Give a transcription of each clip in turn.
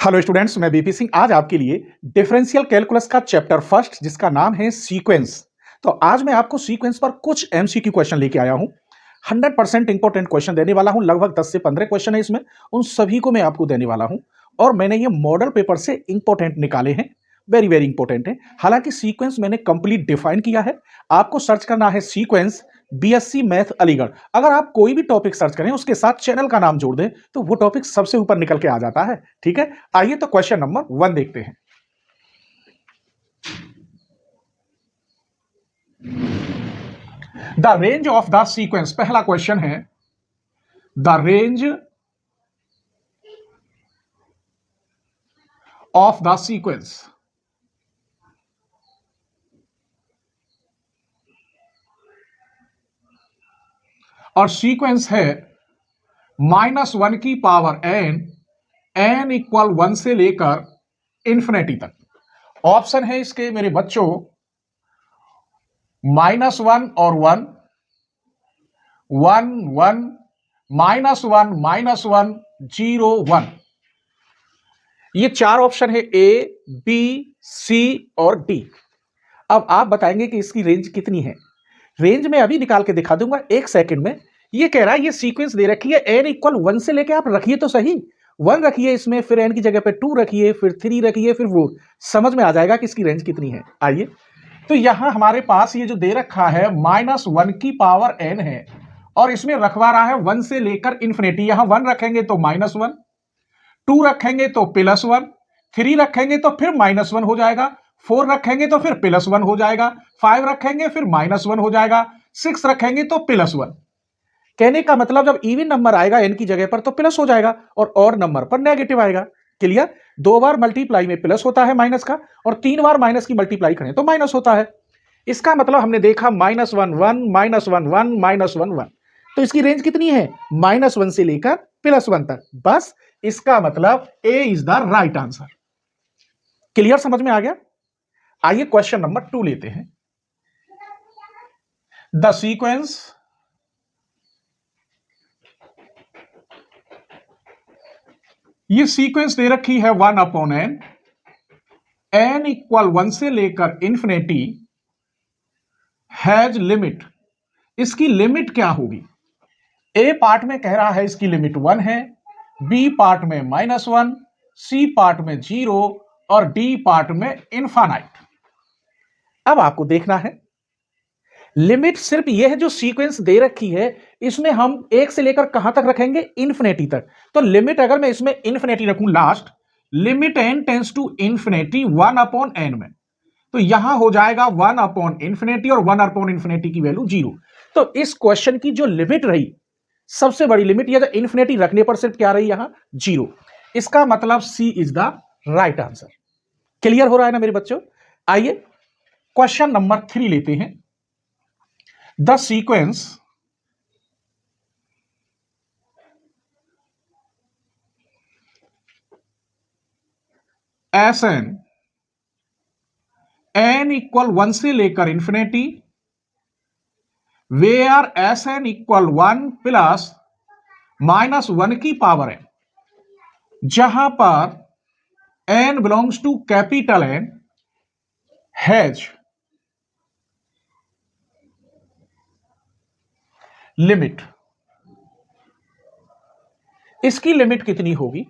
Hello students, मैं BP Singh आज आपके लिए डिफरेंशियल कैलकुलस का चैप्टर फर्स्ट जिसका नाम है सीक्वेंस। तो आज मैं आपको सीक्वेंस पर कुछ एमसीक्यू क्वेश्चन लेके आया हूं। 100% इंपॉर्टेंट क्वेश्चन देने वाला हूं। लगभग 10 से 15 क्वेश्चन है इसमें, उन सभी को मैं आपको देने वाला हूं और मैंने ये मॉडल पेपर से इंपॉर्टेंट निकाले हैं। वेरी वेरी इंपॉर्टेंट है। हालांकि सीक्वेंस मैंने कंप्लीट डिफाइन किया है। आपको सर्च करना है सीक्वेंस बीएससी मैथ अलीगढ़। अगर आप कोई भी टॉपिक सर्च करें उसके साथ चैनल का नाम जोड़ दें तो वो टॉपिक सबसे ऊपर निकल के आ जाता है। ठीक है, आइए तो क्वेश्चन नंबर 1 देखते हैं। The range of the sequence, पहला क्वेश्चन है the range of the sequence. और सीक्वेंस है -1 की पावर n इक्वल 1 से लेकर इंफिनिटी तक। ऑप्शन है इसके मेरे बच्चों -1 और 1, 1 1, -1 -1, 0 1। ये चार ऑप्शन है, ए बी सी और डी। अब आप बताएंगे कि इसकी रेंज कितनी है। रेंज में अभी निकाल के दिखा दूंगा एक सेकंड में। ये कह रहा है ये सीक्वेंस दे रखी है n इक्वल 1 से लेके, आप रखिए तो सही, 1 रखिए इसमें, फिर n की जगह पे 2 रखिए, फिर 3 रखिए, फिर वो समझ में आ जाएगा कि इसकी रेंज कितनी है। आइए तो यहां हमारे पास ये जो दे रखा है -1 की पावर n है और इसमें रखवा रहा है 1 से लेकर इंफिनिटी। यहां 1 रखेंगे तो -1, 2 रखेंगे तो +1, 3 रखेंगे तो फिर -1 हो जाएगा, 4 रखेंगे तो फिर +1 हो जाएगा, 5 रखेंगे फिर -1 हो जाएगा, 6 रखेंगे तो +1। कहने का मतलब जब इवन नंबर आएगा n की जगह पर तो प्लस हो जाएगा और ऑड नंबर पर नेगेटिव आएगा। क्लियर? 2 बार मल्टीप्लाई में प्लस होता है माइनस का और 3 बार माइनस की मल्टीप्लाई करें तो माइनस होता है। इसका मतलब हमने देखा -1 1 -1 1 -1 1। तो इसकी रेंज कितनी है? -1 से लेकर +1 तक। बस इसका मतलब A is the right answer. Clear? समझ में आ गया? आइए क्वेश्चन नंबर 2 लेते हैं। द सीक्वेंस ये सीक्वेंस दे रखी है 1/n, n इक्वल 1 से लेकर इंफिनिटी, हैज लिमिट। इसकी लिमिट क्या होगी? ए पार्ट में कह रहा है इसकी लिमिट 1 है, बी पार्ट में -1, सी पार्ट में 0 और डी पार्ट में इनफाइनाइट। अब आपको देखना है लिमिट सिर्फ यह है जो सीक्वेंस दे रखी है, इसमें हम 1 से लेकर कहां तक रखेंगे? इंफिनिटी तक। तो लिमिट अगर मैं इसमें इंफिनिटी रखूं, last limit n tends to infinity 1/n में, तो यहां हो जाएगा 1/इंफिनिटी और 1/इंफिनिटी की वैल्यू 0। तो इस क्वेश्चन की जो लिमिट रही, सबसे बड़ी लिमिट यह इंफिनिटी रखने पर सिर्फ क्या रही? यहां 0। इसका मतलब C is the right answer. Clear हो रहा है ना मेरे बच्चों? आइए क्वेश्चन नंबर 3 लेते हैं। The sequence Sn n equal 1 से लेकर infinity, where Sn equal 1 plus -1 की पावर n, जहां पर n belongs to capital N, has limit. इसकी लिमिट कितनी होगी?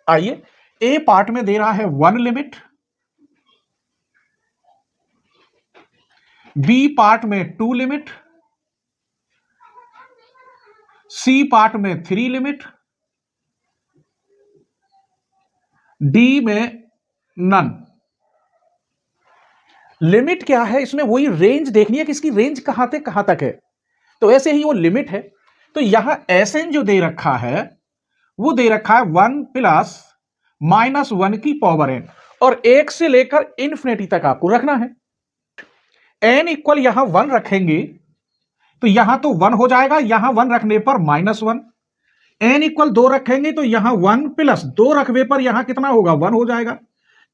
आइए, ए पार्ट में दे रहा है 1 लिमिट, बी पार्ट में 2 लिमिट, सी पार्ट में 3 लिमिट, डी में नन। लिमिट क्या है? इसमें वही रेंज देखनी है कि इसकी रेंज कहां से कहां तक है। तो ऐसे ही वो लिमिट है। तो यहां Sn जो दे रखा है वो दे रखा है 1 प्लस -1 की पावर n और 1 से लेकर इंफिनिटी तक आपको रखना है। n इक्वल यहां 1 रखेंगे तो यहां तो 1 हो जाएगा, यहां 1 रखने पर -1। n इक्वल 2 रखेंगे तो यहां 1 प्लस 2 रखने पर यहां कितना होगा? 1 हो जाएगा।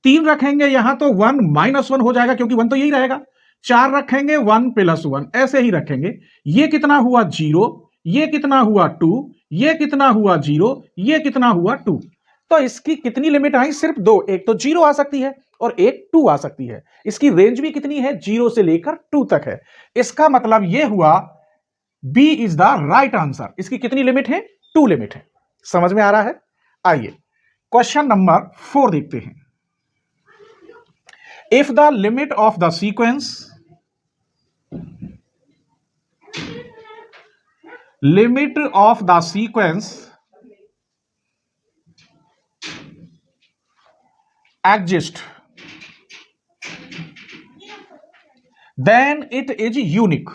3 रखेंगे यहां तो 1 -1 हो जाएगा क्योंकि 1 तो यही रहेगा। 4 रखेंगे 1 + 1, ऐसे ही रखेंगे। ये कितना हुआ? 0, ये कितना हुआ? 2, ये कितना हुआ? 0, ये कितना हुआ? 2। तो इसकी कितनी लिमिट आई? सिर्फ दो, एक तो 0 आ सकती है और एक 2 आ सकती है। इसकी रेंज भी कितनी है? 0 से लेकर 2 तक है। इसका मतलब यह हुआ B is the right answer. इसकी कितनी लिमिट है? 2 लिमिट है। समझ में आ रहा है? आइए क्वेश्चन नंबर 4 देखते हैं। If the limit of the sequence exist, then it is unique.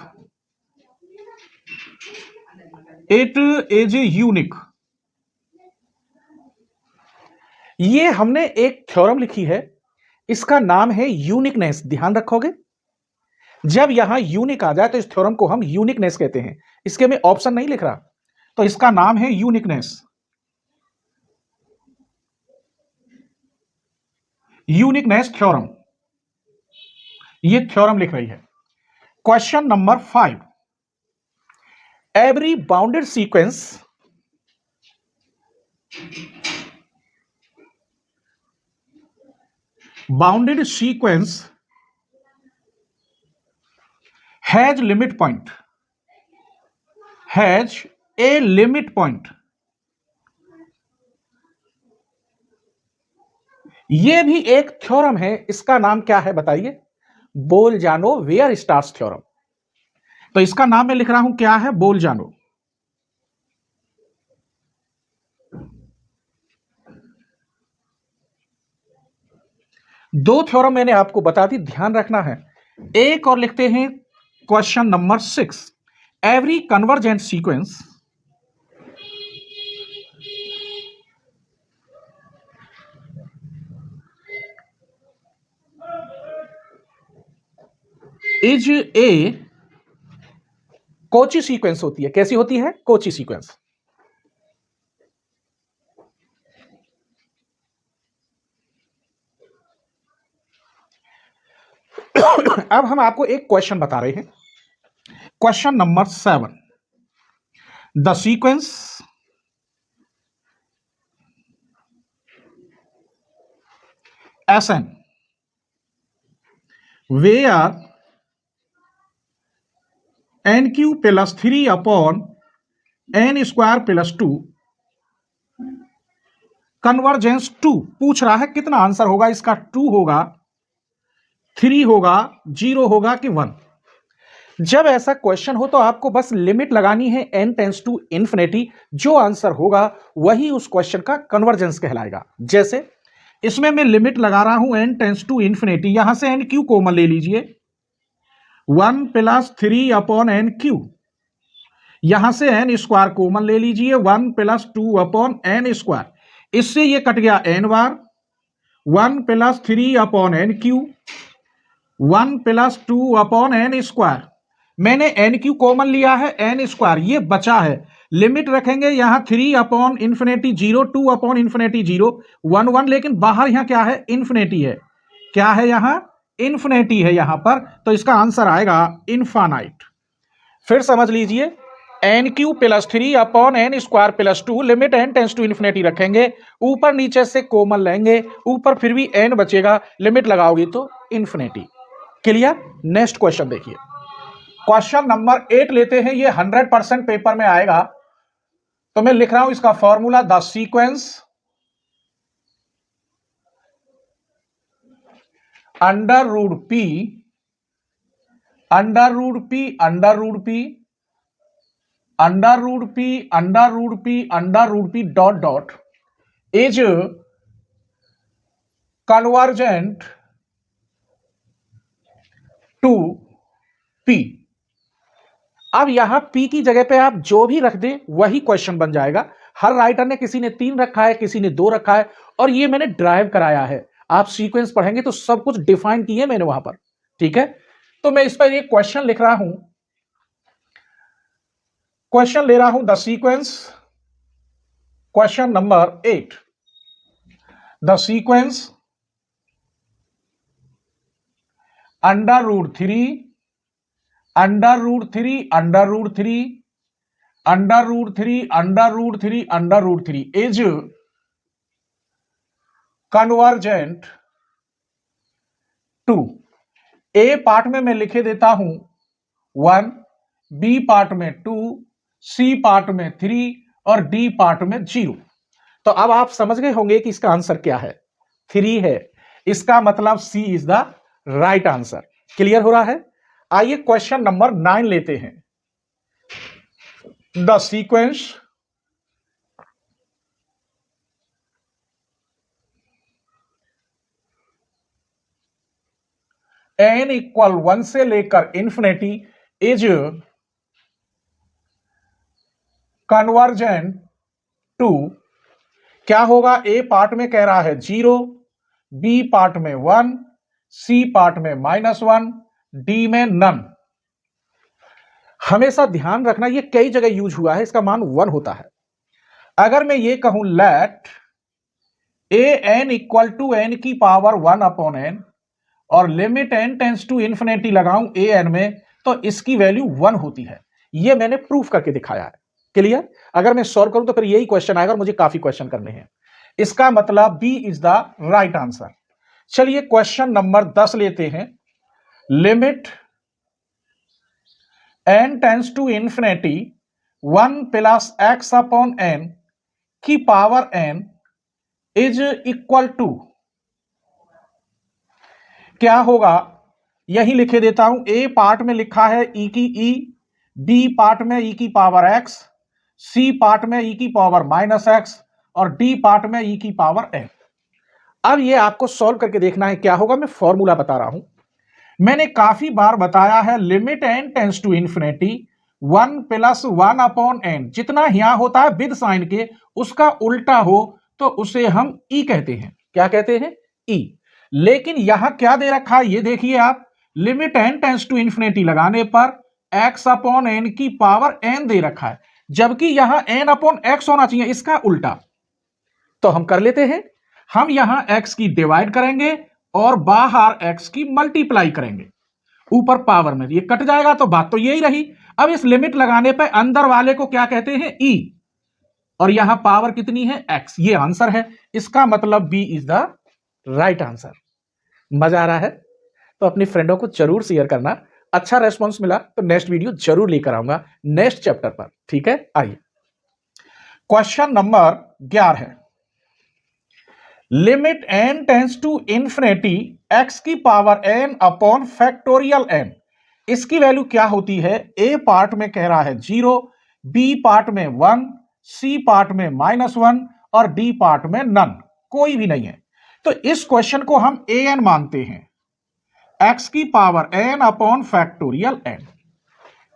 It is unique. ये हमने एक थ्योरम लिखी है, इसका नाम है यूनिकनेस। ध्यान रखोगे, जब यहां यूनिक आ जाए तो इस थ्योरम को हम यूनिकनेस कहते हैं। इसके में ऑप्शन नहीं लिख रहा, तो इसका नाम है यूनिकनेस। यूनिकनेस थ्योरम, ये थ्योरम लिख रही है। Question number 5, every bounded sequence has limit point, has a limit point. यह भी एक थ्योरम है, इसका नाम क्या है बताइए? बोल-जानो वेयर स्टार्स थ्योरम। तो इसका नाम मैं लिख रहा हूं, क्या है? बोल-जानो। दो थ्योरम मैंने आपको बता दी, ध्यान रखना है। एक और लिखते हैं question number 6, every convergent sequence is a Kochi sequence होती है। कैसी होती है? कोची सीक्वेंस। अब हम आपको एक क्वेश्चन बता रहे हैं। Question number 7, the sequence Sn where nq plus 3 upon n square plus 2 convergence 2 पूछ रहा है। कितना आंसर होगा इसका? 2 होगा, 3 होगा, 0 होगा कि 1? जब ऐसा क्वेश्चन हो तो आपको बस लिमिट लगानी है n टेंस टू इन्फिनिटी। जो आंसर होगा वही उस क्वेश्चन का कन्वर्जेंस कहलाएगा। जैसे इसमें मैं लिमिट लगा रहा हूं n टेंस टू इन्फिनिटी, यहां से एन क्यू कॉमन ले लीजिए, 1 प्लस 3 अपॉन एन क्यू। यहां से एन स्क्वायर कॉमन ले लीजिए, 1 प्लस 2 अपॉन एन स्क्वायर। इससे ये कट गया एन बार, 1 plus 3 upon n cube, 1 plus 2 upon n square. मैंने एन क्यू कॉमन लिया है, एन स्क्वायर ये बचा है। लिमिट रखेंगे यहां 3 अपॉन इन्फिनिटी 0, 2 अपॉन इन्फिनिटी 0, 1 1, लेकिन बाहर यहां क्या है? इन्फिनिटी है। क्या है यहां? इन्फिनिटी है यहां पर, तो इसका आंसर आएगा इनफाइनाइट। फिर समझ लीजिए, n cube plus 3 upon n square plus 2, limit n tends to infinity रखेंगे, ऊपर नीचे से कॉमन लेंगे, ऊपर फिर भी एन बचेगा, लिमिट लगाओगे तो इन्फिनिटी। क्लियर? नेक्स्ट क्वेश्चन देखिए, क्वेश्चन नंबर 8 लेते हैं। ये 100% पेपर में आएगा, तो मैं लिख रहा हूं इसका formula, the sequence under root p under root p under root p under root p under root p under root p dot dot is convergent to p. अब यहां पी की जगह पे आप जो भी रख दें वही क्वेश्चन बन जाएगा। हर राइटर ने, किसी ने 3 रखा है, किसी ने 2 रखा है, और ये मैंने ड्राइव कराया है। आप सीक्वेंस पढ़ेंगे तो सब कुछ डिफाइन किए मैंने वहां पर, ठीक है? तो मैं इस पर एक क्वेश्चन लिख रहा हूं, क्वेश्चन ले रहा हूं the sequence, question number 8, the sequence under root 3 under root 3 under root 3 under root 3 under root 3 under root 3 is convergent to, A part में मैं लिखे देता हूं 1, बी पार्ट में 2, सी पार्ट में 3 और डी पार्ट में 0। तो अब आप समझ गए होंगे कि इसका आंसर क्या है, 3 है। इसका मतलब C is the right answer. Clear हो रहा है? आइए क्वेश्चन नंबर 9 लेते हैं। द सीक्वेंस n इक्वल 1 से लेकर इंफिनिटी इज कन्वर्जेंट टू, क्या होगा? ए पार्ट में कह रहा है 0, बी पार्ट में 1, सी पार्ट में -1, डी में नन। हमेशा ध्यान रखना ये कई जगह यूज हुआ है, इसका मान 1 होता है। अगर मैं ये कहूं let a n equal to n की पावर 1 अपॉन एन और limit n tends to infinity लगाऊं ए एन में, तो इसकी वैल्यू 1 होती है। ये मैंने प्रूफ करके दिखाया है। क्लियर? अगर मैं सॉल्व करूं तो फिर यही क्वेश्चन आएगा और मुझे काफी क्वेश्चन करने हैं। इसका मतलब B is the right answer. चलिए क्वेश्चन नंबर 10 लेते हैं। Limit n tends to infinity 1 plus x upon n की power n is equal to, क्या होगा? यही लिखे देता हूं। ए पार्ट में लिखा है ई की ई, बी पार्ट में ई की पावर एक्स, सी पार्ट में ई की पावर -x और डी पार्ट में ई की पावर n। अब ये आपको सॉल्व करके देखना है क्या होगा। मैं फॉर्मूला बता रहा हूं, मैंने काफी बार बताया है। Limit n tends to infinity 1 plus 1 upon n, जितना यहां होता है विद साइन के उसका उल्टा हो तो उसे हम ई कहते हैं। क्या कहते हैं? ई। लेकिन यहां क्या दे रखा है ये देखिए आप, limit n tends to infinity लगाने पर x अपॉन n की पावर n दे रखा है, जबकि यहां n अपॉन x होना चाहिए, इसका उल्टा। तो हम कर लेते हैं, हम यहां x की डिवाइड करेंगे और बाहर x की मल्टीप्लाई करेंगे। ऊपर पावर में ये कट जाएगा तो बात तो यही रही। अब इस लिमिट लगाने पे अंदर वाले को क्या कहते हैं? e, और यहां पावर कितनी है? x। ये आंसर है। इसका मतलब b is the right answer. मजा आ रहा है? तो अपनी फ्रेंडों को जरूर शेयर करना। अच्छा रेस्पॉन्स मिला तो नेक्स्ट वीडियो जरूर लेकर आऊंगा नेक्स्ट चैप्टर पर। ठीक है, आइए क्वेश्चन नंबर 11 है। Limit n tends to infinity x की power n upon factorial n, इसकी वैल्यू क्या होती है? ए पार्ट में कह रहा है 0, बी पार्ट में 1, सी पार्ट में -1 और डी पार्ट में नन, कोई भी नहीं है। तो इस क्वेश्चन को हम an मानते हैं। x की power n upon factorial n,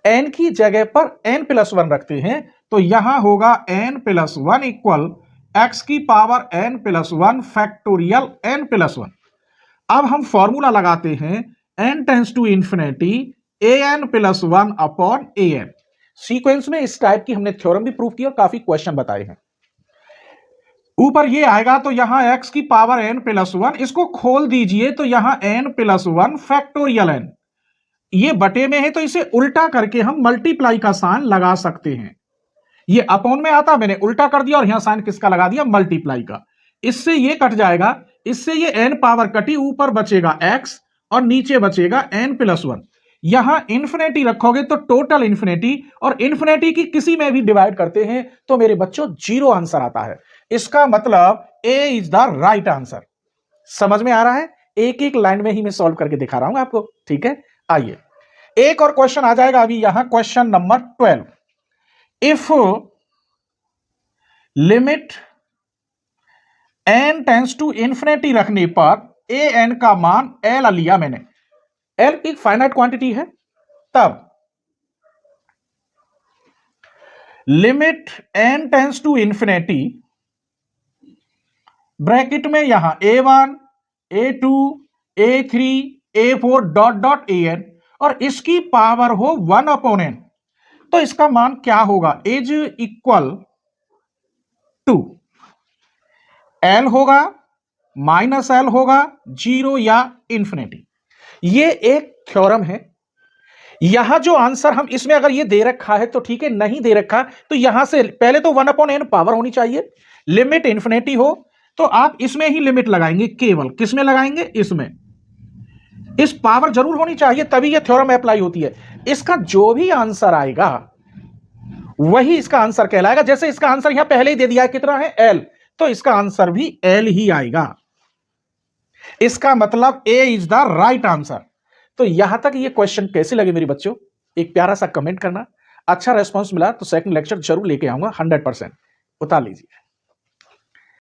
n की जगह पर n+1 रखते हैं तो यहां होगा n+1 इक्वल x की पावर n+1 फैक्टोरियल n+1। अब हम फॉर्मूला लगाते हैं n tends to infinity an+1 upon an। Sequence में इस टाइप की हमने थ्योरम भी प्रूव की और काफी क्वेश्चन बताए हैं। ऊपर ये आएगा तो यहां x की पावर n+1, इसको खोल दीजिए तो यहां n+1 फैक्टोरियल n, ये बटे में है तो इसे उल्टा करके हम मल्टीप्लाई का साइन लगा सकते हैं। ये अपॉन में आता, मैंने उल्टा कर दिया और यहां साइन किसका लगा दिया? मल्टीप्लाई का। इससे ये कट जाएगा, इससे ये n पावर कटी, ऊपर बचेगा x और नीचे बचेगा n+1। यहां इंफिनिटी रखोगे तो टोटल इंफिनिटी, और इंफिनिटी की किसी में भी डिवाइड करते हैं तो मेरे बच्चों 0 आंसर आता है। इसका मतलब A is the right answer. समझ में आ रहा है? एक एक लाइन में ही मैं सॉल्व करके दिखा रहा हूं आपको। ठीक है, आइए एक और क्वेश्चन आ जाएगा अभी। यहां question number 12। If limit n tends to infinity रखने पर ए एन का मान l लिया मैंने, l एक फाइनाइट क्वांटिटी है, तब limit n tends to infinity bracket में यहां a1, a2, a3, a4 dot dot an और इसकी पावर हो 1 अपॉन n, तो इसका मान क्या होगा? इज इक्वल टू l होगा, -l होगा, 0 या इंफिनिटी। ये एक थ्योरम है। यहां जो आंसर हम इसमें अगर ये दे रखा है तो ठीक है, नहीं दे रखा तो यहां से पहले तो 1 अपॉन n पावर होनी चाहिए। लिमिट इंफिनिटी हो तो आप इसमें ही लिमिट लगाएंगे, केवल किसमें लगाएंगे, इसमें। इस पावर जरूर होनी चाहिए तभी यह थ्योरम अप्लाई होती है। इसका जो भी आंसर आएगा वही इसका आंसर कहलाएगा। जैसे इसका आंसर यहां पहले ही दे दिया है, कितना है, एल, तो इसका आंसर भी एल ही आएगा। इसका मतलब A is the right answer. तो यहां तक ये क्वेश्चन कैसे लगे मेरे बच्चों, एक प्यारा सा कमेंट करना। अच्छा रेस्पॉन्स मिला तो सेकंड लेक्चर जरूर लेके आऊंगा 100%। उतार लीजिए।